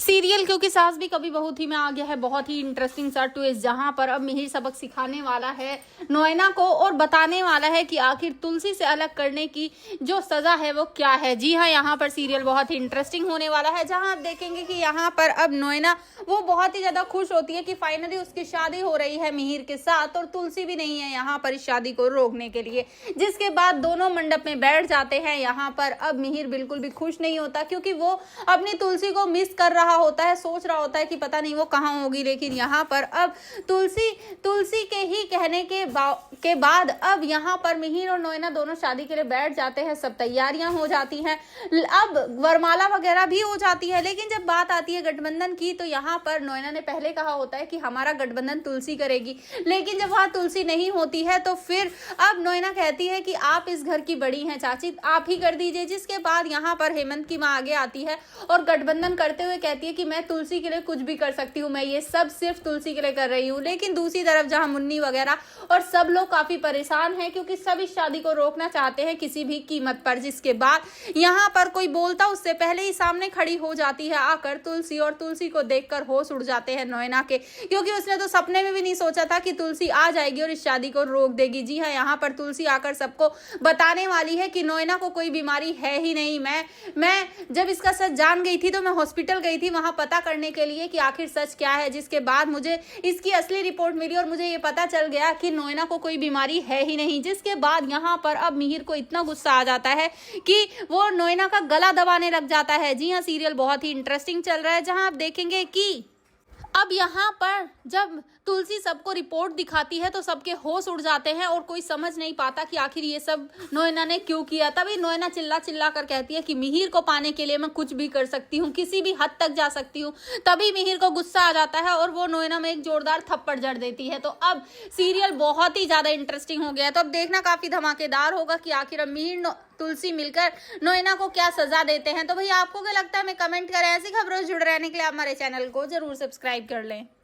Serial क्योंकि सास भी कभी बहू थी में आ गया है बहुत ही इंटरेस्टिंग सा ट्विस्ट, जहां पर अब मिहिर सबक सिखाने वाला है नोएना को और बताने वाला है कि आखिर तुलसी से अलग करने की जो सजा है वो क्या है। जी हाँ, यहाँ पर सीरियल बहुत ही इंटरेस्टिंग होने वाला है, जहां आप देखेंगे कि यहाँ पर अब नोएना वो बहुत ही ज्यादा खुश होती है कि फाइनली उसकी शादी हो रही है मिहिर के साथ, और तुलसी भी नहीं है यहाँ पर इस शादी को रोकने के लिए। जिसके बाद दोनों मंडप में बैठ जाते हैं। यहाँ पर अब मिहिर बिल्कुल भी खुश नहीं होता, क्योंकि वो अपनी तुलसी को मिस कर रहा होता है, सोच रहा होता है कि पता नहीं वो कहाँ होगी। लेकिन यहाँ पर अब तुलसी के ही कहने के बाद अब यहाँ पर मिहिर और नोएना दोनों शादी के लिए बैठ जाते हैं। सब तैयारियां हो जाती हैं, अब वरमाला वगैरह भी हो जाती है। लेकिन जब बात आती है गठबंधन की, तो यहाँ पर नोएना ने पहले कहा होता है कि हमारा गठबंधन तुलसी करेगी। लेकिन जब वहां तुलसी नहीं होती है, तो फिर अब नोएना कहती है कि आप इस घर की बड़ी हैं चाची, आप ही कर दीजिए। जिसके बाद यहाँ पर हेमंत की माँ आगे आती है और गठबंधन करते हुए कहती है कि मैं तुलसी के लिए कुछ भी कर सकती हूँ, मैं ये सब सिर्फ तुलसी के लिए कर रही हूँ। लेकिन दूसरी तरफ जहाँ मुन्नी वगैरह और सब लोग काफी परेशान हैं, क्योंकि सब इस शादी को रोकना चाहते हैं किसी भी कीमत पर। जिसके बाद यहाँ पर कोई बोलता उससे पहले ही सामने खड़ी हो जाती है आकर तुलसी, और तुलसी को देखकर होश उड़ जाते हैं नोएना के, क्योंकि उसने तो सपने में भी नहीं सोचा था कि तुलसी आ जाएगी और इस शादी को रोक देगी। जी हाँ, यहाँ पर तुलसी आकर सबको बताने वाली है कि नोएना को कोई बीमारी है ही नहीं। मैं जब इसका सच जान गई थी तो मैं हॉस्पिटल गई थी वहां पता करने के लिए कि आखिर सच क्या है। जिसके बाद मुझे इसकी असली रिपोर्ट मिली और मुझे ये पता चल गया कि नोएना को कोई बीमारी है ही नहीं। जिसके बाद यहाँ पर अब मिहिर को इतना गुस्सा आ जाता है कि वो नोएना का गला दबाने लग जाता है। जी हाँ, सीरियल बहुत ही इंटरेस्टिंग चल रहा है, जहां आप देखेंगे कि अब यहाँ पर जब तुलसी सबको रिपोर्ट दिखाती है तो सबके होश उड़ जाते हैं और कोई समझ नहीं पाता कि आखिर ये सब नोएना ने क्यों किया। तभी नोएना चिल्ला कर कहती है कि मिहिर को पाने के लिए मैं कुछ भी कर सकती हूँ, किसी भी हद तक जा सकती हूँ। तभी मिहिर को गुस्सा आ जाता है और वो नोएना में एक जोरदार थप्पड़ जड़ देती है। तो अब सीरियल बहुत ही ज्यादा इंटरेस्टिंग हो गया है। तो अब देखना काफी धमाकेदार होगा कि आखिर अब मिहिर तुलसी मिलकर नोएना को क्या सजा देते हैं। तो भैया आपको क्या लगता है, हमें कमेंट करें। ऐसी खबरों से जुड़े रहने के लिए आप हमारे चैनल को जरूर सब्सक्राइब कर लें।